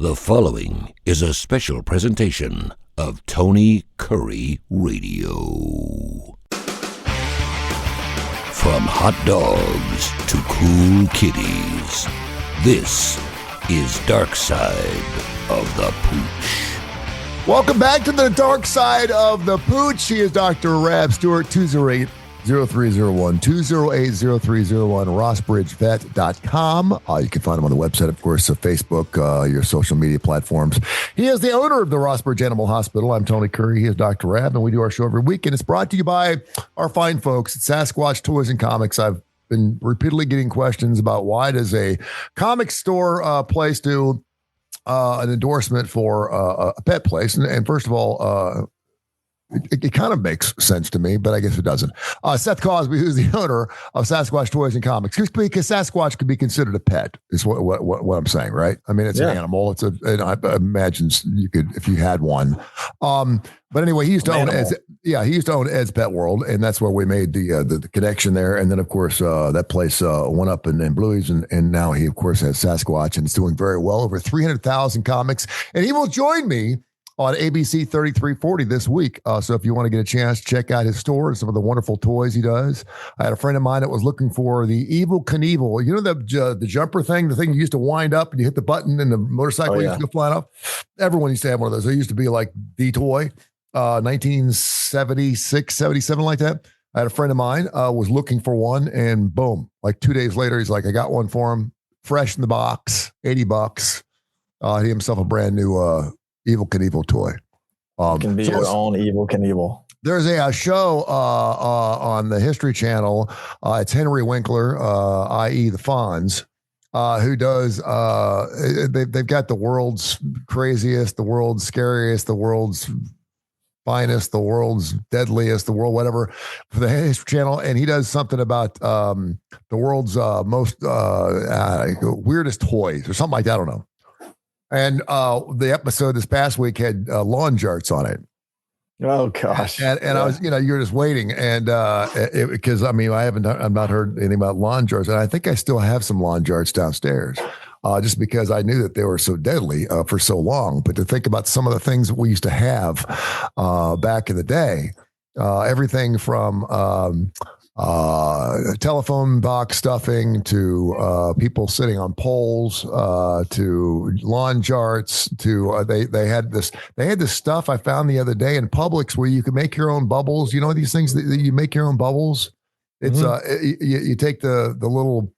The following is a special presentation of Tony Kurre Radio. From hot dogs to cool kitties, this is Darkside of the Pooch. Welcome back to the Dark Side of the Pooch. He is Dr. Rab Stewart, 208-0301, 208-0301, rossbridgevet.com. You can find him on the website, of course, Facebook, your social media platforms. He is the owner of the Rossbridge Animal Hospital. I'm Tony Kurre. He is Dr. Rab, and we do our show every week. And it's brought to you by our fine folks at Sasquatch Toys and Comics. I've been repeatedly getting questions about why does a comic store place do an endorsement for a pet place. And first of all, it kind of makes sense to me, but I guess it doesn't. Seth Cosby, who's the owner of Sasquatch Toys and Comics, because Sasquatch could be considered a pet, is what I'm saying, right? I mean, it's an animal. I imagine you could, if you had one. But anyway, he used to own Ed's Pet World, and that's where we made the connection there. And then, of course, that place went up in Bluey's, and now he, of course, has Sasquatch, and it's doing very well, over 300,000 comics. And he will join me on ABC 3340 this week. So if you want to get a chance, check out his store and some of the wonderful toys he does. I had a friend of mine that was looking for the Evel Knievel. You know the jumper thing, the thing you used to wind up and you hit the button and the motorcycle used to go flying up? Everyone used to have one of those. They used to be like the toy, 1976, 77, like that. I had a friend of mine was looking for one, and boom, like 2 days later, he's like, I got one for him, fresh in the box, $80. He himself a brand new Evel Knievel toy. Can be your own Evel Knievel. There's a show on the History Channel. It's Henry Winkler, i.e. the Fonz, who does. They've got the world's craziest, the world's scariest, the world's finest, the world's deadliest, the world whatever for the History Channel, and he does something about the world's most weirdest toys or something like that. I don't know. And the episode this past week had lawn jarts on it. Oh gosh! And I was, you're just waiting, and because I've not heard anything about lawn jarts, and I think I still have some lawn jarts downstairs, just because I knew that they were so deadly for so long. But to think about some of the things that we used to have back in the day, everything from telephone box stuffing to people sitting on poles to lawn jarts to they had this stuff I found the other day in Publix where you can make your own bubbles. You know these things that you make your own bubbles. It's you take the little.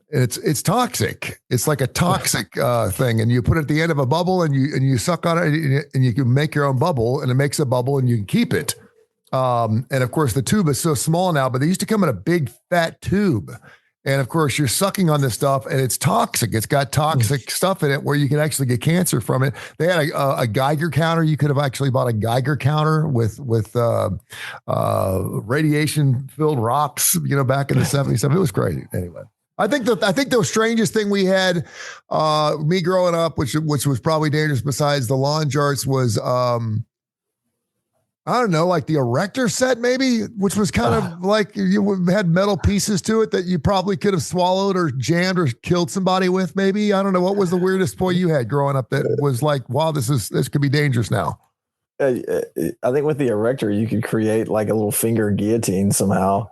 It's toxic. It's like a toxic thing, and you put it at the end of a bubble, and you suck on it, and you can make your own bubble, and it makes a bubble, and you can keep it. And of course, the tube is so small now, but they used to come in a big fat tube. And of course, you're sucking on this stuff, and it's toxic. It's got toxic stuff in it where you can actually get cancer from it. They had a Geiger counter. You could have actually bought a Geiger counter with radiation filled rocks, back in the 70s. It was crazy. Anyway. I think the strangest thing we had, me growing up, which was probably dangerous besides the lawn jarts, was I don't know, like the erector set maybe, which was kind of like you had metal pieces to it that you probably could have swallowed or jammed or killed somebody with. Maybe I don't know. What was the weirdest toy you had growing up that was like, wow, this could be dangerous now? I think with the erector, you could create like a little finger guillotine somehow.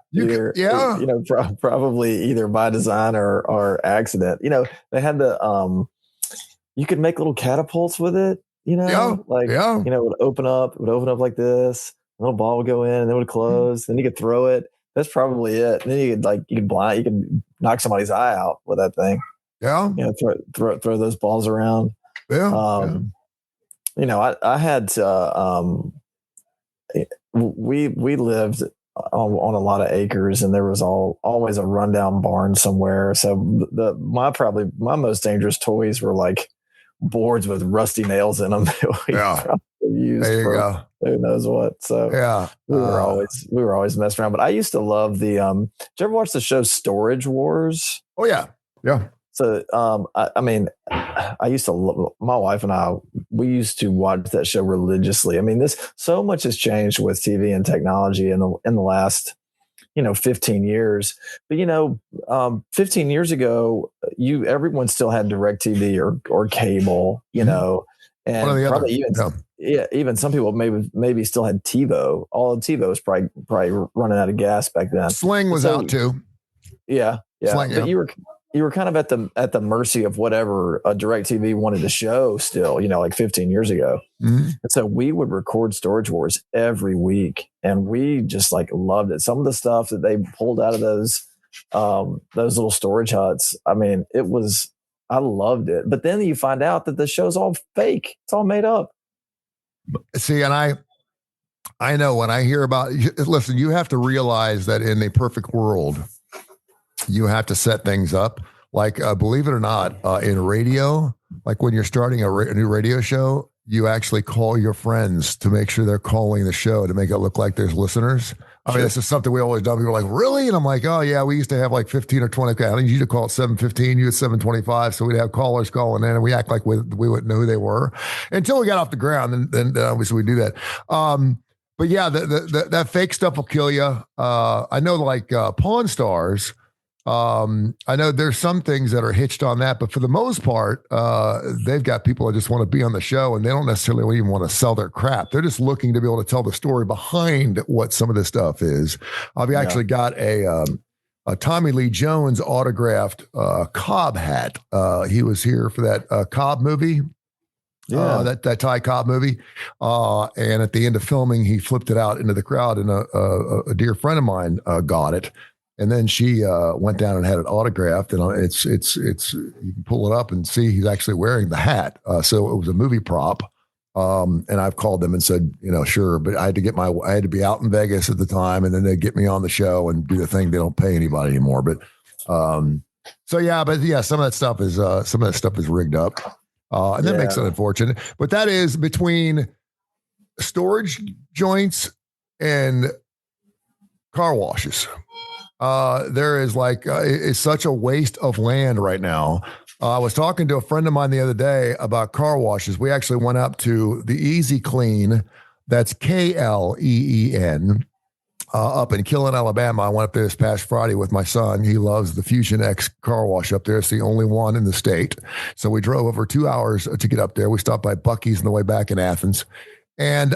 Probably either by design or accident. They had the you could make little catapults with it. It would open up like this. A little ball would go in, and then it would close. Then you could throw it. That's probably it. And then you could knock somebody's eye out with that thing. Yeah. Throw those balls around. Yeah. I had to, we lived on a lot of acres, and there was always a rundown barn somewhere. So my most dangerous toys were like boards with rusty nails in them. That we used there you go. Who knows what. So we were always messing around. But I used to love the, did you ever watch the show Storage Wars? Oh yeah. Yeah. So, I used to, my wife and I, we used to watch that show religiously. I mean, so much has changed with TV and technology in the last 15 years. But 15 years ago, everyone still had DirecTV or cable, and probably even some people maybe still had TiVo. All of TiVo was probably running out of gas back then. Sling was out too. Yeah. Sling, but you were kind of at the mercy of whatever DirecTV wanted to show still, like 15 years ago. Mm-hmm. And so we would record Storage Wars every week, and we just like loved it. Some of the stuff that they pulled out of those little storage huts, I mean, I loved it. But then you find out that the show's all fake. It's all made up. See, and I know when I hear about, listen, you have to realize that in a perfect world, you have to set things up. Like, believe it or not, in radio, like when you're starting a new radio show, you actually call your friends to make sure they're calling the show to make it look like there's listeners. I mean, this is something we always do. People are like, really? And I'm like, oh, yeah, we used to have like 15 or 20. Okay, I need you to call at 7:15, you at 7:25. So we'd have callers calling in, and we act like we wouldn't know who they were until we got off the ground. And then obviously we do that. But yeah, that fake stuff will kill you. I know like Pawn Stars. I know there's some things that are hitched on that, but for the most part, they've got people that just want to be on the show, and they don't necessarily even want to sell their crap. They're just looking to be able to tell the story behind what some of this stuff is. I've actually got a Tommy Lee Jones autographed Cobb hat. He was here for that Cobb movie. That Ty Cobb movie. And at the end of filming, he flipped it out into the crowd, and a dear friend of mine got it. And then she went down and had it autographed, and it's you can pull it up and see he's actually wearing the hat. So it was a movie prop. And I've called them and said, sure, but I had to be out in Vegas at the time, and then they'd get me on the show and do the thing. They don't pay anybody anymore. But some of that stuff is rigged up. And that makes it unfortunate. But that is between storage joints and car washes. There is it's such a waste of land right now. I was talking to a friend of mine the other day about car washes. We actually went up to the Easy Clean. That's KLEEN up in Killen, Alabama. I went up there this past Friday with my son. He loves the Fusion X car wash up there. It's the only one in the state. So we drove over 2 hours to get up there. We stopped by Buc-ee's on the way back in Athens. And,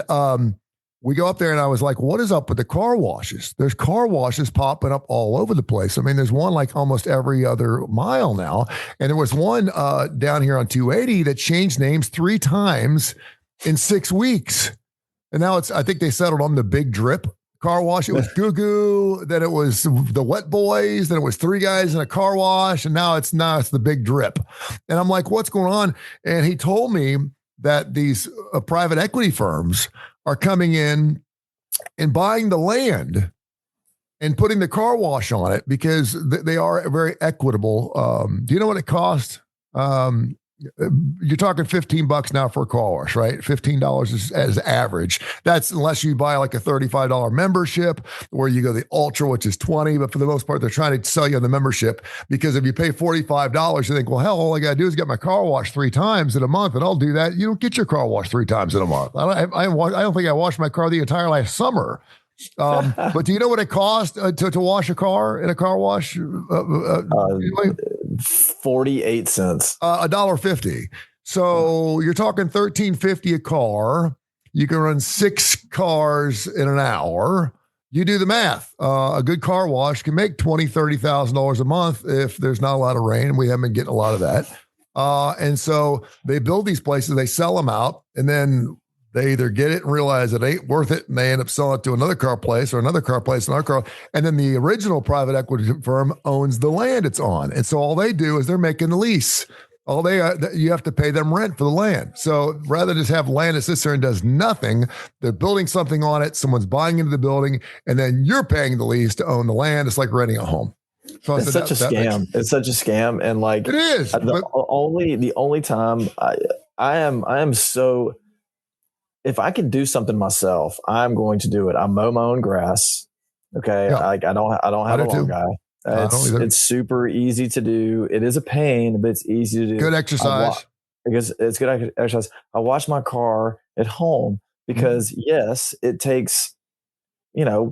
we go up there, and I was like, what is up with the car washes? There's car washes popping up all over the place. I mean, there's one like almost every other mile now. And there was one down here on 280 that changed names 3 times in 6 weeks. And now I think they settled on the Big Drip car wash. It was Goo Goo, then it was the Wet Boys, then it was 3 guys in a car wash, and now it's the Big Drip. And I'm like, what's going on? And he told me that these private equity firms are coming in and buying the land and putting the car wash on it because they are very equitable. Do you know what it costs? You're talking $15 now for a car wash, right? $15 is as average. That's unless you buy like a $35 membership, where you go the Ultra, which is $20. But for the most part, they're trying to sell you on the membership, because if you pay $45, you think, well, hell, all I got to do is get my car washed 3 times in a month, and I'll do that. You don't get your car washed 3 times in a month. I don't think I washed my car the entire last summer. But do you know what it costs to wash a car in a car wash? 48 cents. $1.50. So you're talking $13.50 a car. You can run 6 cars in an hour. You do the math. A good car wash can make $20,000, $30,000 a month if there's not a lot of rain. We haven't been getting a lot of that. And so they build these places, they sell them out, and then they either get it and realize it ain't worth it, and they end up selling it to another car place or another car place, another car. And then the original private equity firm owns the land it's on. And so all they do is they're making the lease. You have to pay them rent for the land. So rather than just have land that sits there and does nothing, they're building something on it. Someone's buying into the building, and then you're paying the lease to own the land. It's like renting a home. So it's such a scam. It's such a scam. And like, it is the only time I am so, if I can do something myself, I'm going to do it. I mow my own grass. Okay. Yeah. I don't have a lawn guy. It's super easy to do. It is a pain, but it's easy to do. Good exercise. Because it's good exercise. I wash my car at home because yes, it takes,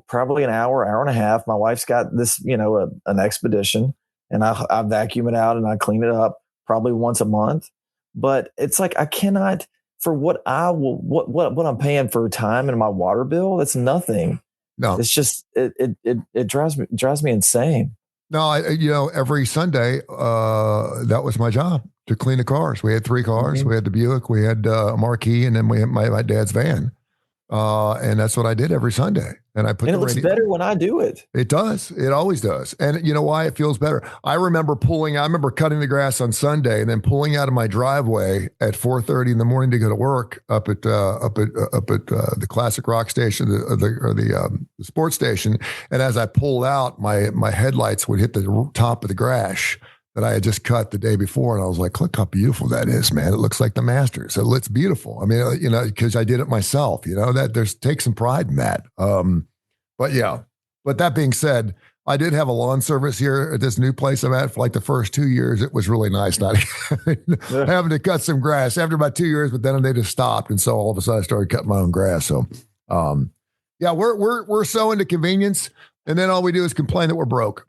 probably an hour and a half. My wife's got this, an expedition, and I vacuum it out and I clean it up probably once a month. But it's like, I cannot, for what I'm paying for time in my water bill, that's nothing. No, it's just, it drives me insane. No, every Sunday, that was my job, to clean the cars. We had 3 cars. Mm-hmm. We had the Buick, we had a Marquis, and then we had my dad's van. And that's what I did every Sunday. And it looks better when I do it. It does. It always does. And you know why? It feels better. I remember cutting the grass on Sunday and then pulling out of my driveway at 4:30 in the morning to go to work up at the Classic Rock station, the sports station. And as I pulled out, my headlights would hit the top of the grass that I had just cut the day before. And I was like, look how beautiful that is, man. It looks like the Masters. It looks beautiful. I mean, because I did it myself, take some pride in that. But that being said, I did have a lawn service here at this new place I'm at for like the first 2 years. It was really nice not having to cut some grass after about 2 years, but then they just stopped. And so all of a sudden I started cutting my own grass. So, we're so into convenience. And then all we do is complain that we're broke.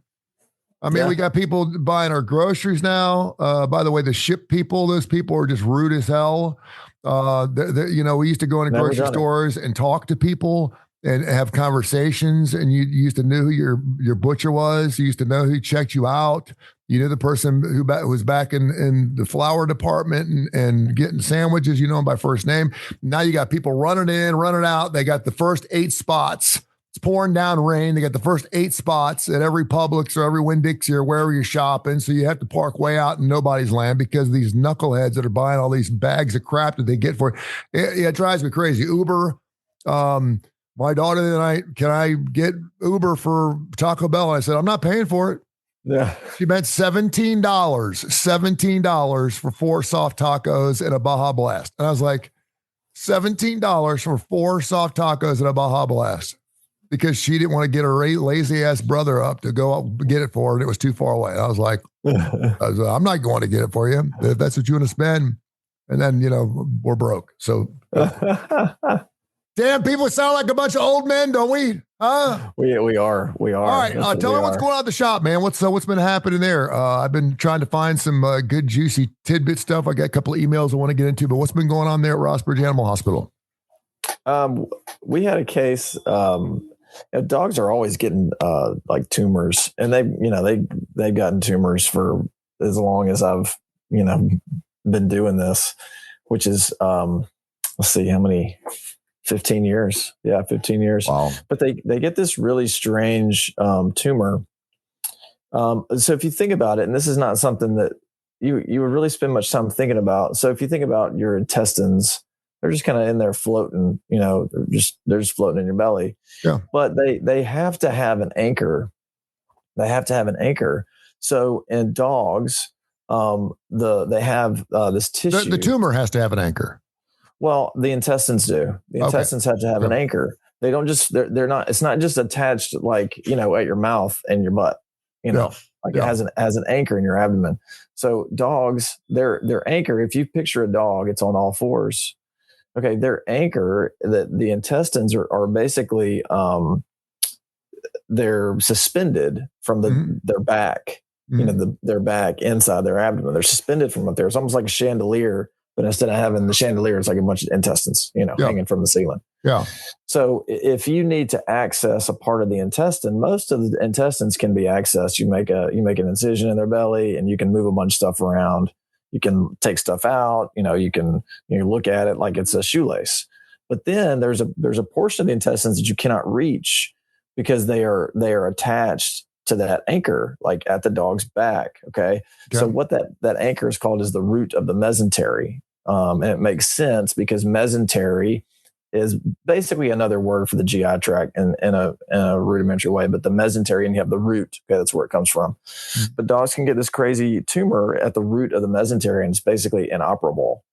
I mean, we got people buying our groceries now. By the way, the ship people, those people are just rude as hell. We used to go into grocery stores and talk to people and have conversations. And you used to know who your butcher was. You used to know who checked you out. You knew the person who was back in the flour department and getting sandwiches. You know them by first name. Now you got people running in, running out. They got the first 8 spots. It's pouring down rain. They got the first 8 spots at every Publix or every Winn-Dixie or wherever you're shopping. So you have to park way out in nobody's land because these knuckleheads that are buying all these bags of crap that they get for it. It drives me crazy. Uber. My daughter the other night, can I get Uber for Taco Bell? And I said, I'm not paying for it. Yeah. She meant $17 for 4 soft tacos and a Baja Blast. And I was like, $17 for 4 soft tacos and a Baja Blast. Because she didn't want to get her lazy ass brother up to go up and get it for her, and it was too far away. I was like, I'm not going to get it for you if that's what you want to spend. And then, we're broke. So, damn, people sound like a bunch of old men, don't we? Huh? We are. All right, tell me what's going on at the shop, man. What's been happening there? I've been trying to find some good, juicy tidbit stuff. I got a couple of emails I want to get into, but what's been going on there at Rossbridge Animal Hospital? We had a case. Dogs are always getting like tumors, and they've gotten tumors for as long as I've been doing this, which is let's see how many, 15 years. Yeah, 15 years. Wow. But they get this really strange tumor. So if you think about it, and this is not something that you would really spend much time thinking about. So if you think about your intestines, they're just kind of in there floating, they're just floating in your belly. Yeah. But they have to have an anchor. So in dogs, they have this tissue. The tumor has to have an anchor. Well, the intestines do. The intestines have to have an anchor. They don't just, they're not, it's not just attached like, at your mouth and your butt, it has an anchor in your abdomen. So dogs, their anchor, if you picture a dog, it's on all 4s. Okay, their anchor, the intestines are basically they're suspended from their back, their back inside their abdomen. They're suspended from up there. It's almost like a chandelier, but instead of having the chandelier, it's like a bunch of intestines, hanging from the ceiling. Yeah. So if you need to access a part of the intestine, most of the intestines can be accessed. You make an incision in their belly, and you can move a bunch of stuff around. You can take stuff out, you can look at it like it's a shoelace. But then there's a portion of the intestines that you cannot reach because they are attached to that anchor, like at the dog's back. Okay. So what that anchor is called is the root of the mesentery. And it makes sense because mesentery is basically another word for the GI tract in a rudimentary way, but the mesentery, and you have the root. Okay, that's where it comes from. Mm-hmm. But dogs can get this crazy tumor at the root of the mesentery, and it's basically inoperable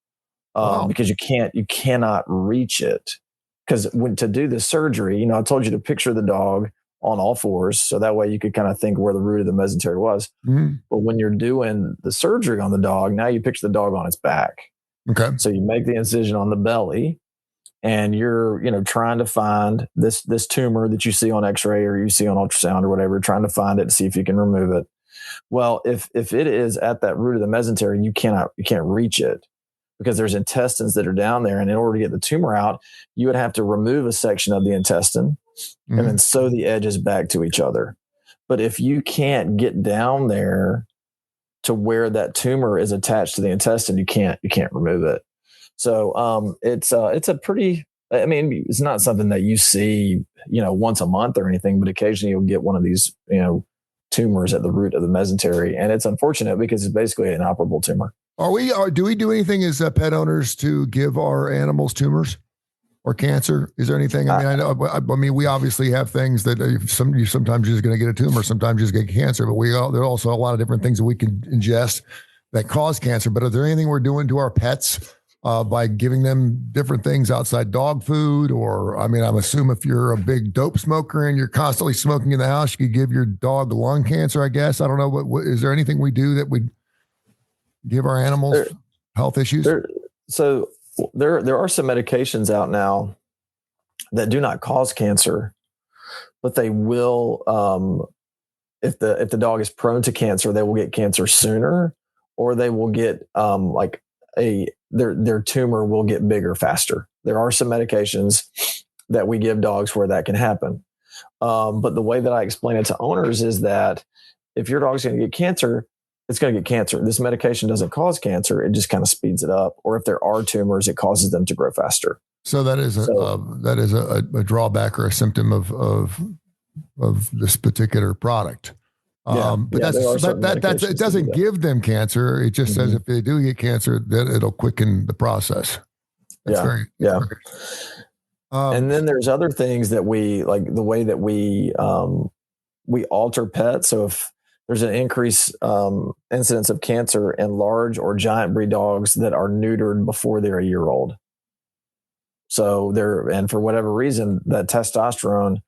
because you cannot reach it. Because to do the surgery, I told you to picture the dog on all 4s, so that way you could kind of think where the root of the mesentery was. Mm-hmm. But when you're doing the surgery on the dog, now you picture the dog on its back. Okay. So you make the incision on the belly. and you're, trying to find this tumor that you see on X-ray or you see on ultrasound or whatever, trying to find it to see if you can remove it. Well, if it is at that root of the mesentery, you can't reach it because there's intestines that are down there. And in order to get the tumor out, you would have to remove a section of the intestine and then sew the edges back to each other. But if you can't get down there to where that tumor is attached to the intestine, you can't remove it. So it's a pretty, it's not something that you see, once a month or anything, but occasionally you'll get one of these, tumors at the root of the mesentery. And it's unfortunate because it's basically an inoperable tumor. Do we do anything as pet owners to give our animals tumors or cancer? Is there anything? I mean, we obviously have things that sometimes you're just going to get a tumor, sometimes you just get cancer, but there are also a lot of different things that we can ingest that cause cancer. But is there anything we're doing to our pets by giving them different things outside dog food? Or, I'm assuming if you're a big dope smoker and you're constantly smoking in the house, you could give your dog lung cancer, I guess. I don't know. What is there anything we do that we give our animals health issues? There are some medications out now that do not cause cancer, but they will, if the dog is prone to cancer, they will get cancer sooner, or they will get their tumor will get bigger faster. There are some medications that we give dogs where that can happen. But the way that I explain it to owners is that if your dog's going to get cancer, it's going to get cancer. This medication doesn't cause cancer. It just kind of speeds it up. Or if there are tumors, it causes them to grow faster. So that is a drawback or a symptom of this particular product. It doesn't give them cancer. It just says if they do get cancer, then it'll quicken the process. And then there's other things that we like, the way that we alter pets. So if there's an increased incidence of cancer in large or giant breed dogs that are neutered before they're a year old. So and for whatever reason, that testosterone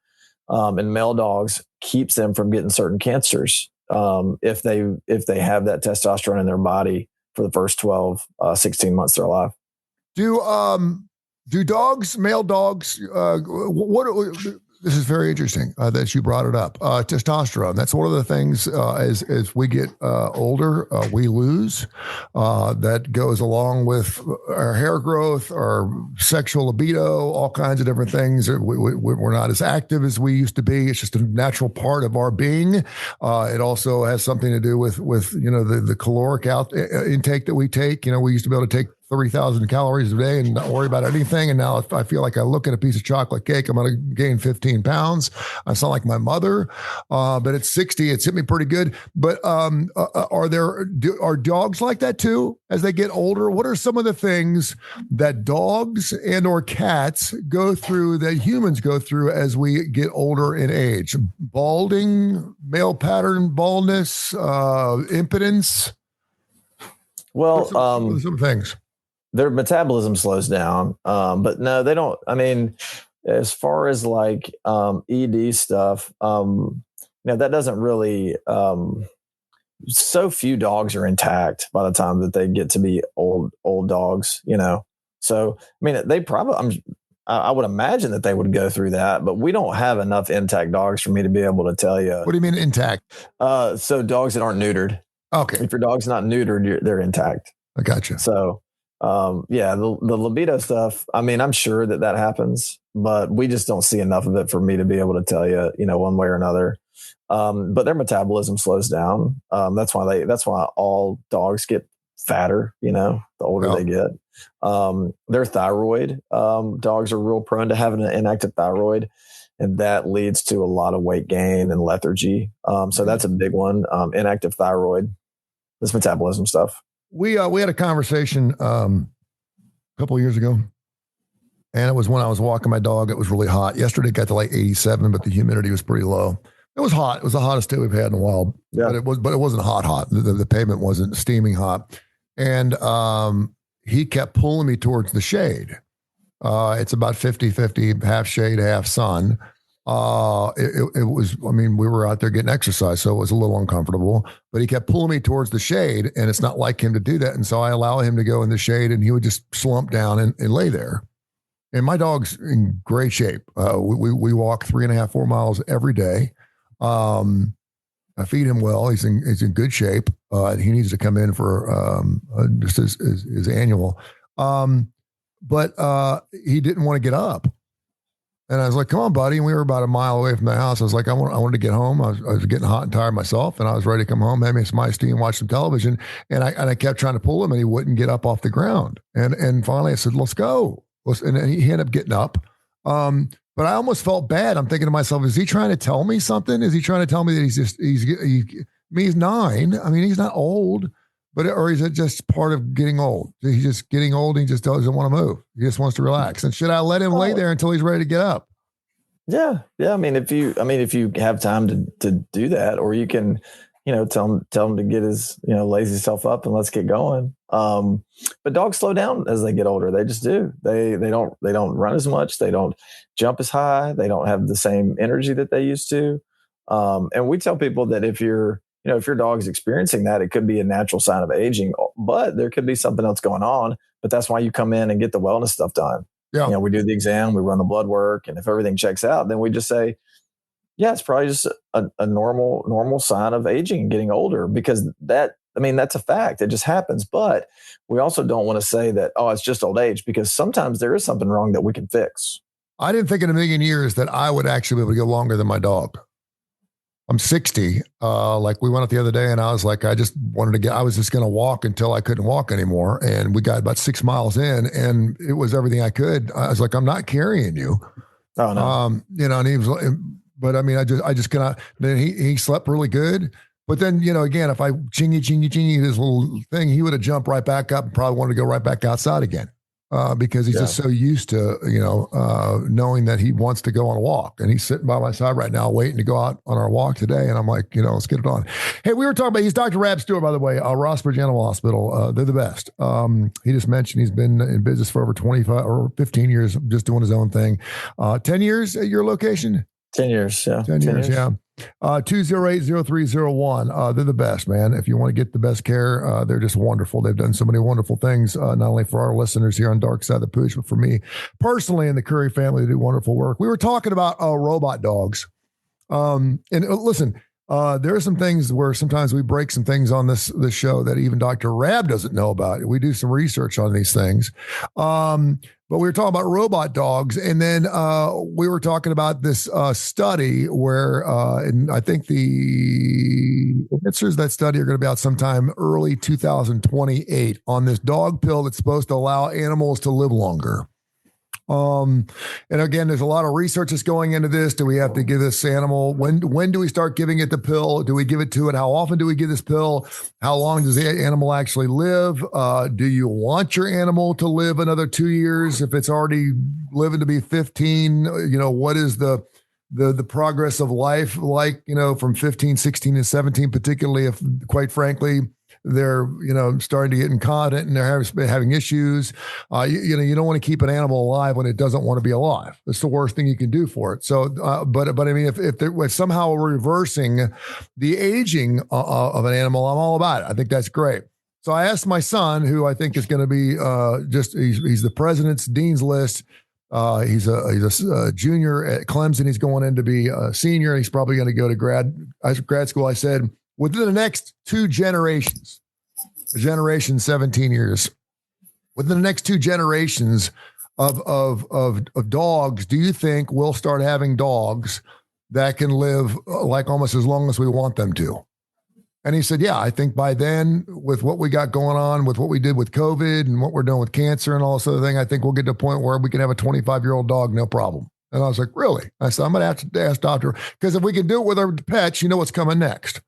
in male dogs keeps them from getting certain cancers if they have that testosterone in their body for the first 12, 16 months they're alive. Do dogs, male dogs, this is very interesting that you brought it up. Testosterone. That's one of the things as we get older, we lose. That goes along with our hair growth, our sexual libido, all kinds of different things. We're not as active as we used to be. It's just a natural part of our being. It also has something to do with the caloric intake that we take. We used to be able to take 3,000 calories a day and not worry about anything. And now if I feel like I look at a piece of chocolate cake, I'm going to gain 15 pounds. I sound like my mother, but at 60, it's hit me pretty good. But are dogs like that too as they get older? What are some of the things that dogs and or cats go through that humans go through as we get older in age? Balding, male pattern baldness, impotence? Well, some things. Their metabolism slows down. But no, they don't. As far as like ED stuff, that doesn't really, so few dogs are intact by the time that they get to be old dogs, So, they probably, I would imagine that they would go through that, but we don't have enough intact dogs for me to be able to tell you. What do you mean intact? So dogs that aren't neutered. Okay. If your dog's not neutered, they're intact. I gotcha. So, the libido stuff, I'm sure that happens, but we just don't see enough of it for me to be able to tell you, one way or another. But their metabolism slows down. That's why all dogs get fatter, the older they get. Their thyroid, dogs are real prone to having an inactive thyroid, and that leads to a lot of weight gain and lethargy. So that's a big one. Inactive thyroid, this metabolism stuff. We had a conversation a couple of years ago, and it was when I was walking my dog. It was really hot. Yesterday it got to like 87, but the humidity was pretty low. It was hot. It was the hottest day we've had in a while. Yeah. But it wasn't hot. The pavement wasn't steaming hot. And he kept pulling me towards the shade. It's about 50-50, half shade, half sun. It was, we were out there getting exercise, so it was a little uncomfortable, but he kept pulling me towards the shade, and it's not like him to do that. And so I allow him to go in the shade, and he would just slump down and lay there. And my dog's in great shape. We walk 3.5, 4 miles every day. I feed him well. He's in good shape. He needs to come in for just his annual. But he didn't want to get up. And I was like, come on, buddy. And we were about a mile away from the house. I was like, I wanted to get home. I was getting hot and tired myself, and I was ready to come home, have me some iced tea and watch some television. And I kept trying to pull him, and he wouldn't get up off the ground. And finally I said, let's go. And he ended up getting up. But I almost felt bad. I'm thinking to myself, is he trying to tell me something? Is he trying to tell me that he's 9? I mean, he's not old, or is it just part of getting old? He's just getting old and he just doesn't want to move. He just wants to relax. And should I let him lay there until he's ready to get up? Yeah. I mean, if you have time to do that, or you can, tell him to get his, lazy self up and let's get going. But dogs slow down as they get older. They just do. They don't run as much. They don't jump as high. They don't have the same energy that they used to. And we tell people that if your dog's experiencing that, it could be a natural sign of aging, but there could be something else going on. But that's why you come in and get the wellness stuff done. Yeah. We do the exam, we run the blood work, and if everything checks out, then we just say, yeah, it's probably just a normal sign of aging and getting older, because that's a fact. It just happens. But we also don't want to say that, oh, it's just old age, because sometimes there is something wrong that we can fix. I didn't think in a million years that I would actually be able to go longer than my dog. I'm 60. Like we went out the other day and I was like, I was just going to walk until I couldn't walk anymore. And we got about 6 miles in and it was everything I could. I was like, I'm not carrying you. Oh, no. And he was, but I mean, I just cannot, then he slept really good. But then, again, if I chingy this little thing, he would have jumped right back up and probably wanted to go right back outside again. Because he's just so used to, knowing that he wants to go on a walk. And he's sitting by my side right now waiting to go out on our walk today. And I'm like, let's get it on. Hey, we were talking about, he's Dr. Rab Stewart, by the way, Rossbridge Animal Hospital. They're the best. He just mentioned he's been in business for over 25 or 15 years, just doing his own thing. 10 years at your location? 10 years, yeah. 10 years, yeah. 208-0301. They're the best, man. If you want to get the best care, they're just wonderful. They've done so many wonderful things, not only for our listeners here on Darkside the Pooch, but for me personally and the Kurre family. They do wonderful work. We were talking about robot dogs. And listen, there are some things where sometimes we break some things on this show that even Dr. Rab doesn't know about. We do some research on these things. But we were talking about robot dogs, and then we were talking about this study where, and I think the answers to that study are going to be out sometime early 2028 on this dog pill that's supposed to allow animals to live longer. And again, there's a lot of research that's going into this. Do we have to give this animal? When do we start giving it the pill? Do we give it to it? How often do we give this pill? How long does the animal actually live? Do you want your animal to live another 2 years if it's already living to be 15? What is the progress of life like, from 15, 16, and 17, particularly if, quite frankly, they're, starting to get incontinent and they're having issues. You don't want to keep an animal alive when it doesn't want to be alive. That's the worst thing you can do for it. So, but I mean, if somehow we're reversing the aging of an animal, I'm all about it. I think that's great. So I asked my son, who I think is going to be he's the president's dean's list. He's a junior at Clemson. He's going in to be a senior. He's probably going to go to grad school. I said, within the next 2 generations, generation 17 years, within the next 2 generations of dogs, do you think we'll start having dogs that can live like almost as long as we want them to? And he said, yeah, I think by then, with what we got going on, with what we did with COVID and what we're doing with cancer and all this other thing, I think we'll get to a point where we can have a 25-year-old dog, no problem. And I was like, really? I said, I'm going to have to ask Doctor, because if we can do it with our pets, you know what's coming next.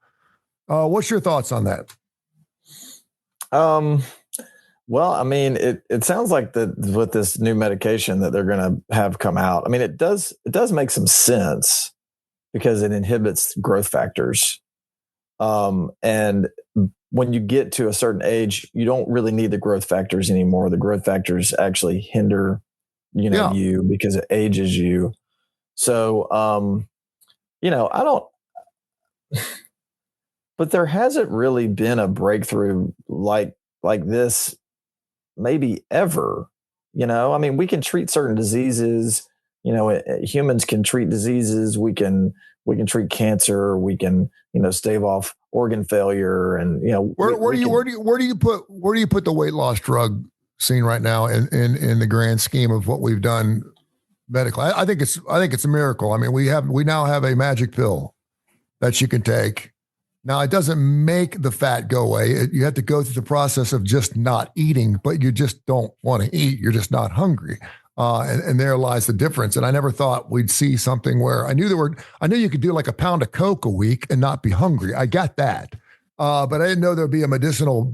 What's your thoughts on that? Well, I mean, it sounds like that with this new medication that they're going to have come out. I mean, it does make some sense because it inhibits growth factors. And when you get to a certain age, you don't really need the growth factors anymore. The growth factors actually hinder, you because it ages you. So, I don't. But there hasn't really been a breakthrough like this, maybe ever, I mean, we can treat certain diseases. Humans can treat diseases. We can treat cancer. We can, stave off organ failure. And, where do you put the weight loss drug scene right now in the grand scheme of what we've done medically? I think it's a miracle. I mean, we now have a magic pill that you can take. Now, it doesn't make the fat go away. You have to go through the process of just not eating, but you just don't want to eat. You're just not hungry. And there lies the difference. And I never thought we'd see something where I knew you could do like a pound of Coke a week and not be hungry. I got that. But I didn't know there'd be a medicinal,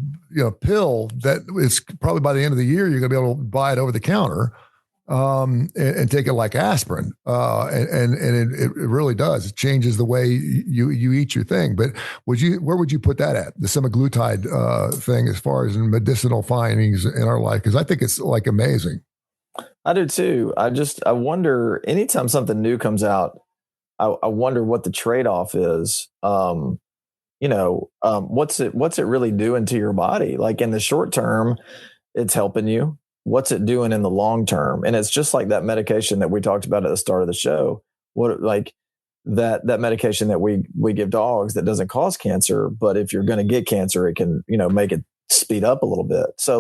pill that is probably by the end of the year, you're going to be able to buy it over the counter. And take it like aspirin. And it really does. It changes the way you eat your thing. But where would you put that at? The semaglutide thing, as far as medicinal findings in our life? Because I think it's like amazing. I do too. I wonder, anytime something new comes out, I wonder what the trade-off is. What's it really doing to your body? Like in the short term, it's helping you. What's it doing in the long term? And it's just like that medication that we talked about at the start of the show. That medication that we give dogs that doesn't cause cancer, but if you're going to get cancer, it can, make it speed up a little bit. So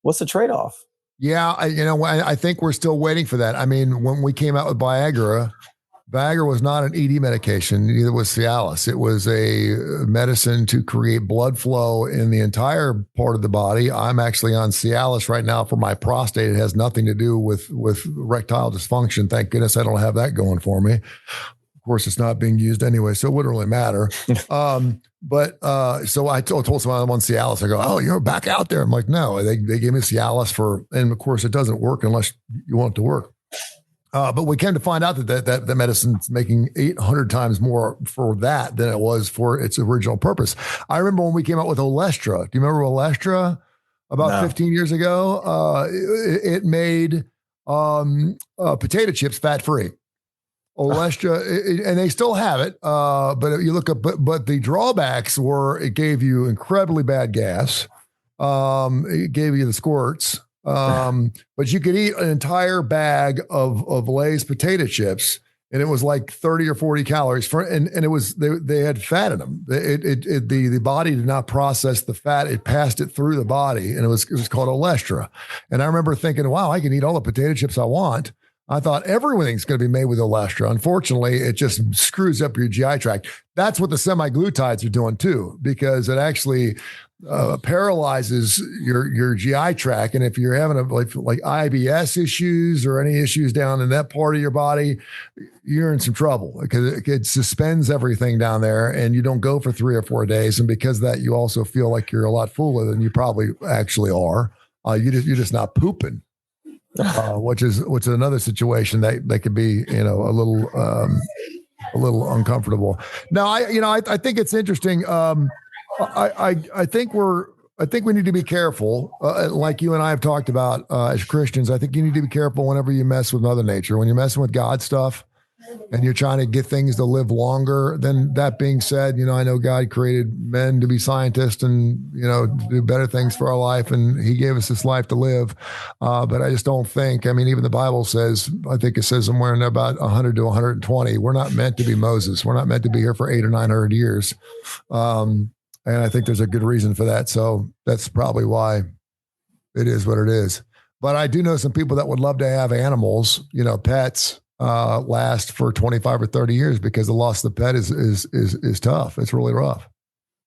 what's the trade-off? Yeah. I think we're still waiting for that. I mean, when we came out with Viagra was not an ED medication. Neither was Cialis. It was a medicine to create blood flow in the entire part of the body. I'm actually on Cialis right now for my prostate. It has nothing to do with erectile dysfunction. Thank goodness I don't have that going for me. Of course, it's not being used anyway, so it wouldn't really matter. So I told someone I'm on Cialis. I go, oh, you're back out there. I'm like, no, they gave me Cialis and of course it doesn't work unless you want it to work. But we came to find out that the medicine's making 800 times more for that than it was for its original purpose. I remember when we came out with Olestra. Do you remember Olestra? About 15 years ago, it made potato chips fat-free. Olestra, and they still have it. But if you look up, but the drawbacks were it gave you incredibly bad gas. It gave you the squirts. But you could eat an entire bag of Lay's potato chips, and it was like 30 or 40 calories and it was they had fat in them. The body did not process the fat; it passed it through the body, and it was called Olestra. And I remember thinking, wow, I can eat all the potato chips I want. I thought everything's going to be made with Olestra. Unfortunately, it just screws up your GI tract. That's what the semaglutides are doing too, because it actually paralyzes your GI tract. And if you're having like IBS issues or any issues down in that part of your body, you're in some trouble because it suspends everything down there and you don't go for 3 or 4 days. And because of that, you also feel like you're a lot fuller than you probably actually are. You're just not pooping. Which is another situation that could be, a little uncomfortable. Now, I think it's interesting. I think we need to be careful. Like you and I have talked about as Christians, I think you need to be careful whenever you mess with Mother Nature. When you're messing with God stuff and you're trying to get things to live longer. Then that being said, I know God created men to be scientists and, to do better things for our life. And he gave us this life to live. But I just don't think, even the Bible says, I think it says somewhere in there about 100 to 120. We're not meant to be Moses. We're not meant to be here for 800 or 900 years. And I think there's a good reason for that. So that's probably why it is what it is. But I do know some people that would love to have animals, pets, last for 25 or 30 years because the loss of the pet is tough. It's really rough.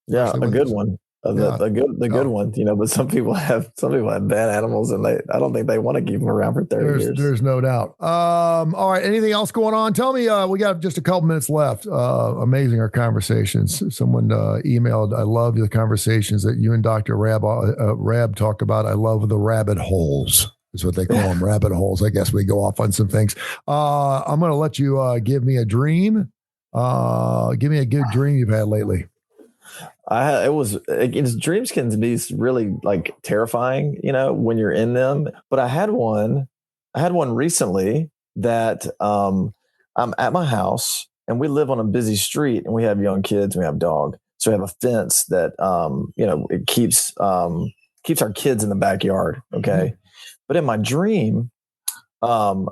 Yeah, a good one. The good one, but some people have bad animals and I don't think they want to keep them around for 30 years. There's no doubt. All right. Anything else going on? Tell me, we got just a couple minutes left. Amazing. Our conversations. Someone emailed, I love the conversations that you and Dr. Rab talk about. I love the rabbit holes. Is what they call them, rabbit holes. I guess we go off on some things. I'm going to let you give me a dream. Give me a good dream you've had lately. Dreams can be really like terrifying, when you're in them. But I had one recently that I'm at my house and we live on a busy street and we have young kids and we have a dog. So we have a fence that, it keeps our kids in the backyard. Okay. Mm-hmm. But in my dream, some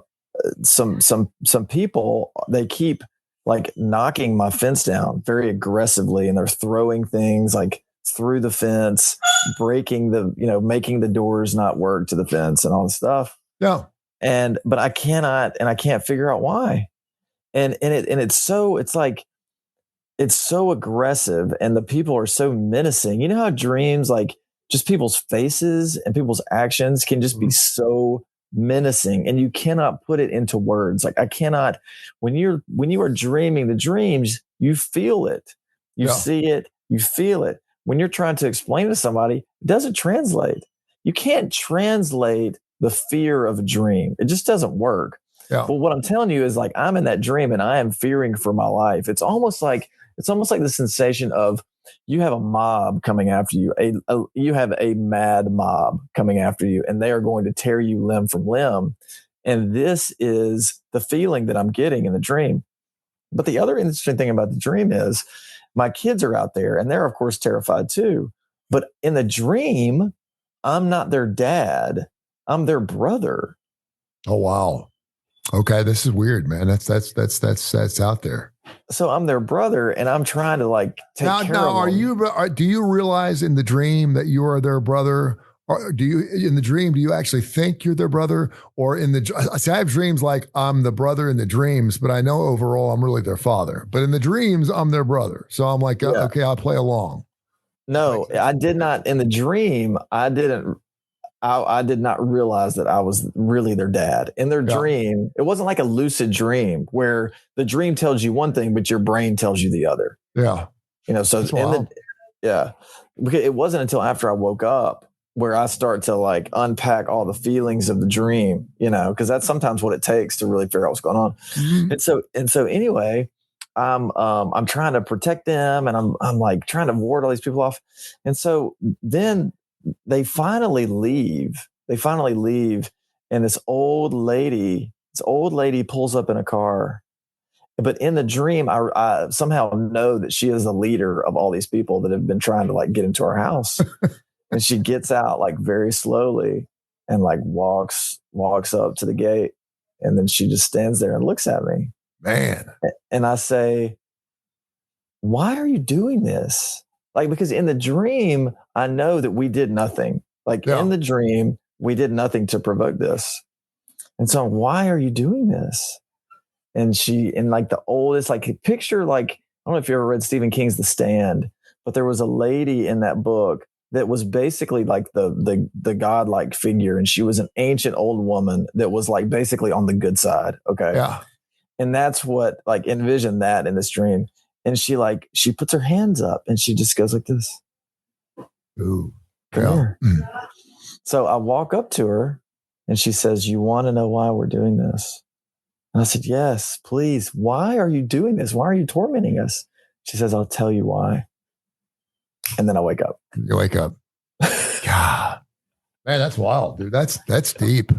people, they keep like knocking my fence down very aggressively, and they're throwing things like through the fence, breaking making the doors not work to the fence and all this stuff. Yeah. But I can't figure out why. It's so aggressive, and the people are so menacing. You know how dreams, like just people's faces and people's actions can just be so menacing, and you cannot put it into words. Like I cannot, when you are dreaming the dreams, you feel it, you see it, you feel it. When you're trying to explain to somebody, it doesn't translate. You can't translate the fear of a dream. It just doesn't work. Yeah. But what I'm telling you is, like, I'm in that dream and I am fearing for my life. It's almost like the sensation of you have a mob coming after you. You have a mad mob coming after you, and they are going to tear you limb from limb. And this is the feeling that I'm getting in the dream. But the other interesting thing about the dream is my kids are out there, and they're of course terrified too. But in the dream, I'm not their dad. I'm their brother. Oh, wow. Okay. This is weird, man. That's out there. So I'm their brother, and I'm trying to like take care of them. Do you realize in the dream that you are their brother? Or do you actually think you're their brother? Or I have dreams like I'm the brother in the dreams, but I know overall I'm really their father. But in the dreams, I'm their brother. So I'm like, okay, I'll play along. No, I did not. In the dream, I did not realize that I was really their dad. In their dream, it wasn't like a lucid dream where the dream tells you one thing, but your brain tells you the other. Yeah. So because it wasn't until after I woke up where I start to like unpack all the feelings of the dream, because that's sometimes what it takes to really figure out what's going on. Mm-hmm. And so anyway, I'm trying to protect them, and I'm like trying to ward all these people off. And so then they finally leave. And this old lady pulls up in a car. But in the dream, I somehow know that she is the leader of all these people that have been trying to like get into our house. And she gets out like very slowly and like walks up to the gate. And then she just stands there and looks at me. Man. And I say, why are you doing this? Like, because in the dream, I know that we did nothing. Like in the dream, we did nothing to provoke this. And so why are you doing this? And like the oldest, like picture, like, I don't know if you ever read Stephen King's The Stand, but there was a lady in that book that was basically like the godlike figure. And she was an ancient old woman that was like basically on the good side. Okay. Yeah. And that's what, like, envision that in this dream. And she puts her hands up and she just goes like this. Ooh. Come here. So I walk up to her and she says, you want to know why we're doing this? And I said, yes, please. Why are you doing this? Why are you tormenting us? She says, I'll tell you why. And then I wake up. You wake up. God, man, that's wild, dude. That's deep.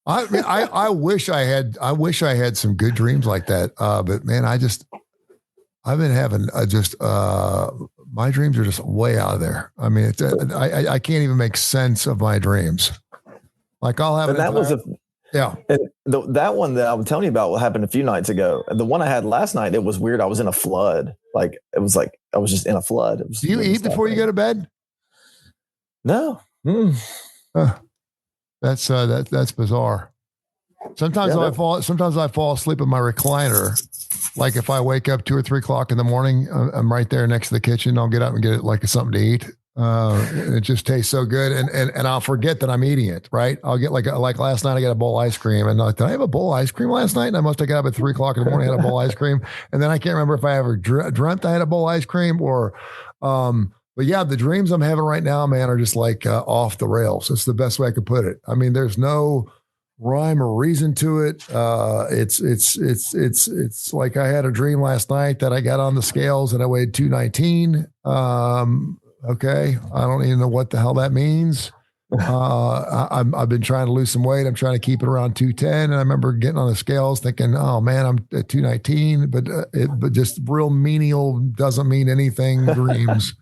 I wish I had some good dreams like that. But man, I've been having my dreams are just way out of there. I mean, I can't even make sense of my dreams. Like I'll have. And that was that one that I'm telling you about what happened a few nights ago. The one I had last night, it was weird. I was in a flood. Like it was like I was just in a flood. Do you eat before you go to bed? No. That's bizarre. Sometimes I fall asleep in my recliner. Like if I wake up 2 or 3 o'clock in the morning, I'm right there next to the kitchen. I'll get up and get it like something to eat. It just tastes so good, and I'll forget that I'm eating it. Right? I'll get like last night I got a bowl of ice cream, and like, did I have a bowl of ice cream last night? And I must have got up at 3 o'clock in the morning, had a bowl of ice cream, and then I can't remember if I ever dreamt I had a bowl of ice cream or. But yeah, the dreams I'm having right now, man, are just like off the rails. It's the best way I could put it. I mean, there's no rhyme or reason to it. It's like I had a dream last night that I got on the scales and I weighed 219. Okay, I don't even know what the hell that means. I've been trying to lose some weight. I'm trying to keep it around 210. And I remember getting on the scales thinking, oh man, I'm at 219, but just real menial, doesn't mean anything dreams.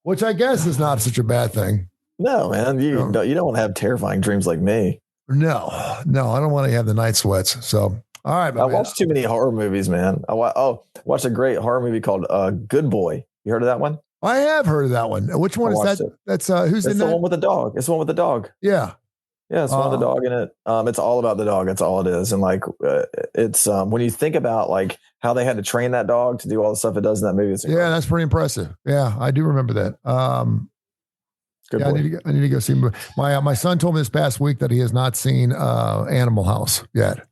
Which I guess is not such a bad thing. No, man, you don't want to have terrifying dreams like me. No, I don't want to have the night sweats. So, all right, I watched too many horror movies, man. Watched a great horror movie called Good Boy. You heard of that one? I have heard of that one. Which one is that? That's who's in that? It's the one with the dog. It's the one with the dog. Yeah. Yeah, it's one with the dog in it. It's all about the dog. That's all it is. And like, it's when you think about like how they had to train that dog to do all the stuff it does in that movie. It's incredible. Yeah, that's pretty impressive. Yeah, I do remember that. Good I need to go see. My son told me this past week that he has not seen Animal House yet.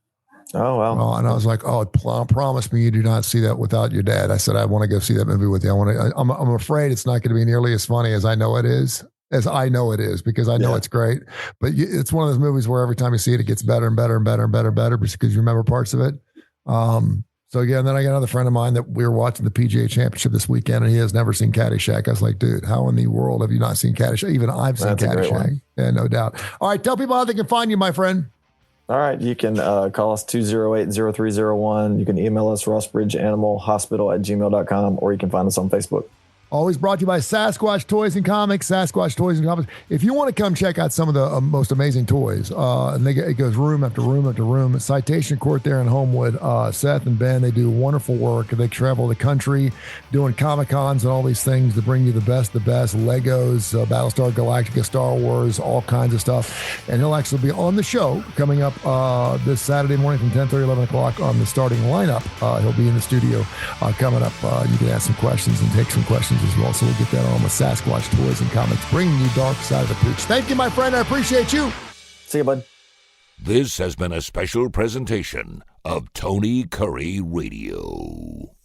Oh wow! And I was like, "Oh, promise me you do not see that without your dad." I said, "I want to go see that movie with you. I'm afraid it's not going to be nearly as funny as I know it is." Because I know it's great, but it's one of those movies where every time you see it, it gets better and better and better and better and better because you remember parts of it. So again, then I got another friend of mine that we were watching the PGA Championship this weekend, and he has never seen Caddyshack. I was like, dude, how in the world have you not seen Caddyshack? Even I've seen Caddyshack. Yeah, no doubt. All right, tell people how they can find you, my friend. All right, you can call us 208-0301. You can email us rossbridgeanimalhospital@gmail.com, or you can find us on Facebook. Always brought to you by Sasquatch Toys and Comics. Sasquatch Toys and Comics. If you want to come check out some of the most amazing toys, and it goes room after room after room. Citation Court there in Homewood. Seth and Ben, they do wonderful work. They travel the country doing Comic-Cons and all these things to bring you the best. Legos, Battlestar Galactica, Star Wars, all kinds of stuff. And he'll actually be on the show coming up this Saturday morning from 10:30, 11 o'clock on the starting lineup. He'll be in the studio coming up. You can ask some questions and take some questions as well. So we'll get that on with Sasquatch Toys and Comics, bringing you Darkside of the Pooch. Thank you, my friend. I appreciate you. See you, bud. This has been a special presentation of Tony Curry Radio.